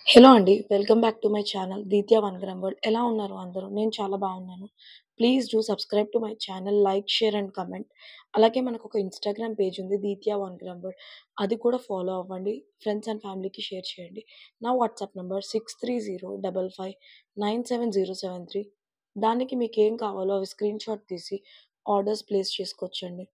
Hello అండి. Welcome back to my channel 'Deethya one gram world' ఎలా ఉన్నారు అందరూ? నేను చాలా బాగున్నాను. Please do subscribe to my channel, like, share and comment. అలాగే మనకొక ఇన్‌స్టాగ్రామ్ పేజ్ ఉంది 'దీత్య వన్ గ్రామ్ వరల్డ్'. అది కూడా ఫాలో అవ్వండి. ఫ్రెండ్స్ అండ్ ఫ్యామిలీకి షేర్ చేయండి. నా వాట్సాప్ నంబర్ 6305597073. దానికి మీకేం కావాలో అవి స్క్రీన్‌షాట్ తీసి ఆర్డర్స్ ప్లేస్ చేసుకోవచ్చండి.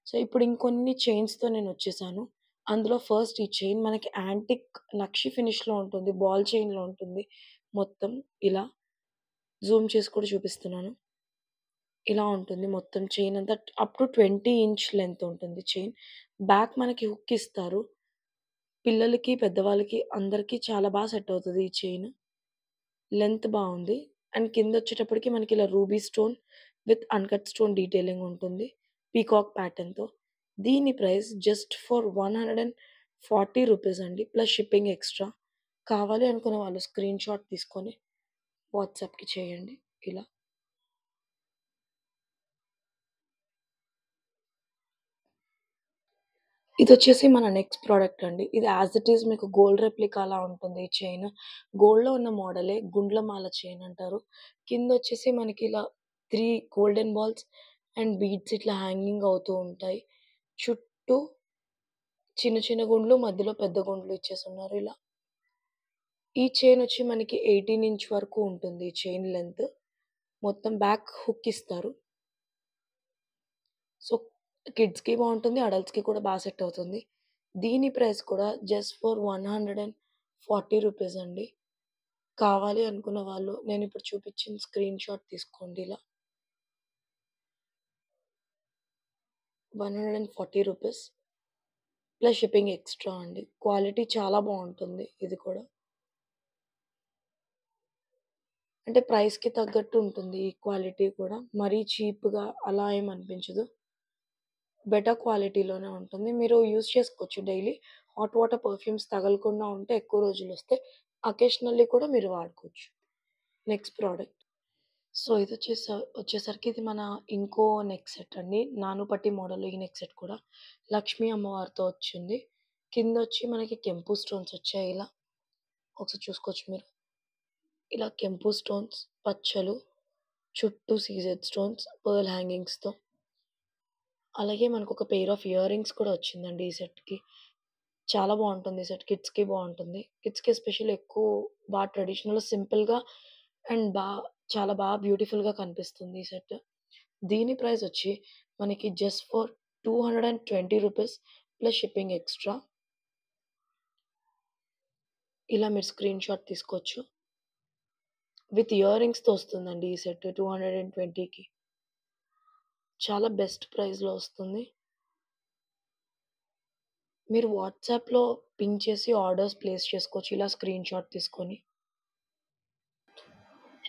సో, ఇప్పుడు ఇంకొన్ని చైన్స్‌తో నేనొచ్చేసాను. అందులో ఫస్ట్ ఈ చైన్ మనకి యాంటిక్ నక్షి ఫినిష్‌లో ఉంటుంది. బాల్ చైన్‌లో ఉంటుంది. మొత్తం ఇలా జూమ్ చేసి కూడా చూపిస్తున్నాను. ఇలా ఉంటుంది మొత్తం చైన్ అంతా. అప్ టు 20 ఇంచ్ లెంత్ ఉంటుంది చైన్. బ్యాక్ మనకి హుక్ ఇస్తారు. పిల్లలకి, పెద్దవాళ్ళకి అందరికి చాలా సెట్ అవుతది ఈ చైన్. లెంత్ బావుంది. అండ్ కిందొచ్చేటప్పటికి మనకి ఇలా ruby stone with uncut stone detailing ఉంటుంది. పీకాక్ ప్యాటర్న్‌తో. దీని ప్రైస్ జస్ట్ ఫర్ ₹140 అండి. Plus shipping extra. కావాలి అనుకున్న వాళ్ళు స్క్రీన్‌షాట్ తీసుకొని వాట్సాప్‌కి చేయండి ఇలా. ఇదొచ్చేసి మన నెక్స్ట్ ప్రొడక్ట్ అండి. ఇది యాజ్ ఇట్ ఈజ్ మీకు గోల్డ్ రెప్లికాలా ఉంటుంది ఈ చైన్. గోల్డ్‌లో ఉన్న మోడలే గుండ్లమాల చైన్ అంటారు. కిందొచ్చేసి మనకి ఇలా 3 గోల్డెన్ బాల్స్ అండ్ బీడ్స్ ఇట్లా హ్యాంగింగ్ అవుతూ ఉంటాయి. చుట్టూ చిన్న చిన్న గుండ్లు, మధ్యలో పెద్ద గుండ్లు ఇచ్చేసున్నారు ఇలా. ఈ చైనొచ్చి మనకి 18 ఇంచ్ వరకు ఉంటుంది ఈ చైన్ లెంత్. మొత్తం బ్యాక్ హుక్ ఇస్తారు. సో, కిడ్స్‌కి బావుంటుంది. అడల్ట్స్‌కి కూడా సెట్ అవుతుంది. దీని ప్రైస్ కూడా జస్ట్ ఫర్ ₹140 అండి. కావాలి అనుకున్న వాళ్ళు నేనిప్పుడు చూపిచ్చిన స్క్రీన్‌షాట్ తీసుకోండి ఇలా. ₹140 ప్లస్ షిప్పింగ్ ఎక్స్‌ట్రా అండి. క్వాలిటీ చాలా బావుంటుంది ఇది కూడా. అంటే ప్రైస్‌కి తగ్గట్టు ఉంటుంది ఈ క్వాలిటీ కూడా. మరీ చీప్‌గా అలా ఏమి అనిపించదు. బెటర్ క్వాలిటీలోనే ఉంటుంది. మీరు యూజ్ చేసుకోవచ్చు డైలీ. హాట్ వాటర్ పర్ఫ్యూమ్స్ తగలకుండా ఉంటే ఎక్కువ రోజులొస్తాయి. అకేషనల్లీ కూడా మీరు వాడుకోవచ్చు. Next product. సో, వచ్చేసరికి ఇది మన ఇంకో నెక్ సెట్ అండి. నానుపట్టి మోడల్‌లో ఈ నెక్ సెట్ కూడా. లక్ష్మీ అమ్మవారితో వచ్చింది. కిందొచ్చి మనకి కెంపు స్టోన్స్ వచ్చాయి ఇలా. ఒకసారి చూసుకోవచ్చు మీరు. ఇలా కెంపు స్టోన్స్, పచ్చలు, చుట్టూ సీజెడ్ స్టోన్స్, పర్ల్ హ్యాంగింగ్స్‌తో. అలాగే మనకొక పెయిర్ ఆఫ్ ఇయర్ రింగ్స్ కూడా వచ్చిందండి ఈ సెట్‌కి. చాలా బావుంటుంది ఈ సెట్. కిడ్స్‌కి బావుంటుంది. కిడ్స్‌కి ఎస్పెషల్లీ ఎక్కువ ట్రెడిషనల్, సింపుల్‌గా అండ్ చాలా బ్యూటిఫుల్‌గా కనిపిస్తుంది ఈ సెట్. దీని ప్రైస్ వచ్చి మనకి just for ₹220 plus shipping extra. ఇలా మీరు స్క్రీన్‌షాట్ తీసుకోవచ్చు. విత్ ఇయర్ రింగ్స్‌తో వస్తుందండి ఈ సెట్ 220కి. చాలా బెస్ట్ ప్రైస్‌లో వస్తుంది. మీరు వాట్సాప్‌లో పింగ్ చేసి ఆర్డర్స్ ప్లేస్ చేసుకోవచ్చు ఇలా స్క్రీన్‌షాట్ తీసుకొని.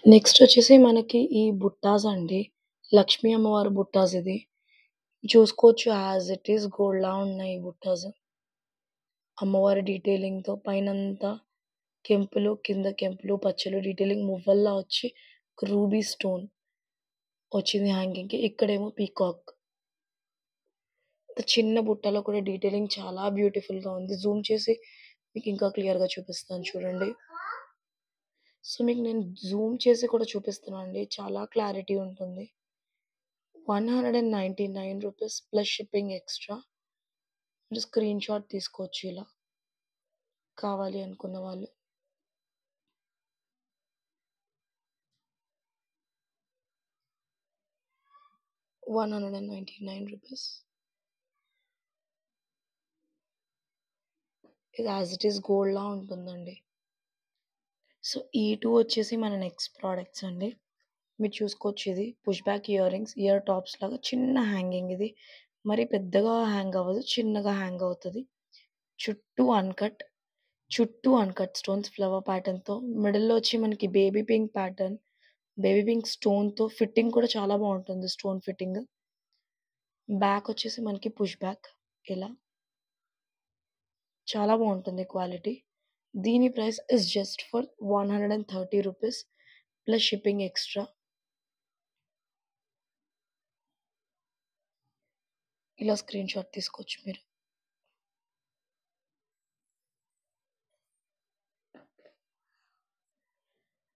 నెక్స్ట్ వచ్చేసి మనకి ఈ బుట్టాస్ అండి. లక్ష్మీ అమ్మవారి బుట్టాస్ ఇది. చూసుకోవచ్చు యాజ్ ఇట్ ఈజ్ గోల్డ్‌లా ఉన్నాయి ఈ బుట్టాస్. అమ్మవారి డీటెయిలింగ్‌తో పైనంతా కెంపులు, కింద కెంపులు, పచ్చలు డీటెయిలింగ్ మువ్వల్లా వచ్చి రూబీ స్టోన్ వచ్చింది హ్యాంగింగ్‌కి. ఇక్కడేమో పీకాక్. చిన్న బుట్టలో కూడా డీటెయిలింగ్ చాలా బ్యూటిఫుల్‌గా ఉంది. జూమ్ చేసి మీకు ఇంకా క్లియర్‌గా చూపిస్తాను చూడండి. సో, మీకు నేను జూమ్ చేసి కూడా చూపిస్తున్నానండి. చాలా క్లారిటీ ఉంటుంది. ₹199 ప్లస్ షిప్పింగ్ ఎక్స్‌ట్రా. మీరు స్క్రీన్‌షాట్ తీసుకోవచ్చు ఇలా. కావాలి అనుకున్న వాళ్ళు. ₹199. ఇది యాజ్ ఇట్ ఈజ్ గోల్డ్‌లా ఉంటుందండి. సో, ఈ 2 వచ్చేసి మన నెక్స్ట్ ప్రొడక్ట్స్ అండి. మీరు చూసుకోవచ్చు ఇది push back ear rings, ear tops లాగా చిన్న హ్యాంగింగ్ ఇది. మరి పెద్దగా హ్యాంగ్ అవ్వదు. చిన్నగా హ్యాంగ్ అవుతది. చుట్టూ అన్‌కట్, స్టోన్స్ ఫ్లవర్ ప్యాటర్న్‌తో. మిడిల్‌లో వచ్చి మనకి బేబీ పింక్ స్టోన్‌తో ఫిట్టింగ్ కూడా చాలా బావుంటుంది స్టోన్ ఫిట్టింగ్. బ్యాక్ వచ్చేసి మనకి పుష్ బ్యాక్ ఇలా. చాలా బావుంటుంది క్వాలిటీ. దీని price is just for ₹130 plus shipping extra. ఇలా స్క్రీన్‌షాట్ తీసుకోవచ్చు మీరు.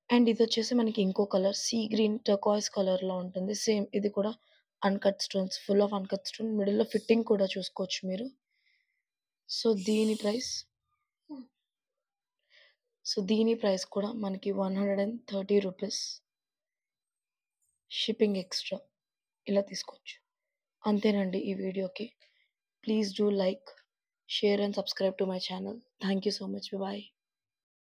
అండ్ ఇదొచ్చేసి మనకి ఇంకో కలర్ సీ గ్రీన్ టర్కాయిస్ కలర్‌లో ఉంటుంది. సేమ్ ఇది కూడా uncut stones, full of uncut stone. మిడిల్‌లో ఫిట్టింగ్ కూడా చూసుకోవచ్చు మీరు. సో, దీని ప్రైస్ దీని ప్రైస్ కూడా మనకి ₹130 షిప్పింగ్ ఎక్స్‌ట్రా ఇలా తీసుకోవచ్చు. అంతేనండి ఈ వీడియోకి. Please do like, share and subscribe to my channel. Thank you so much. Bye.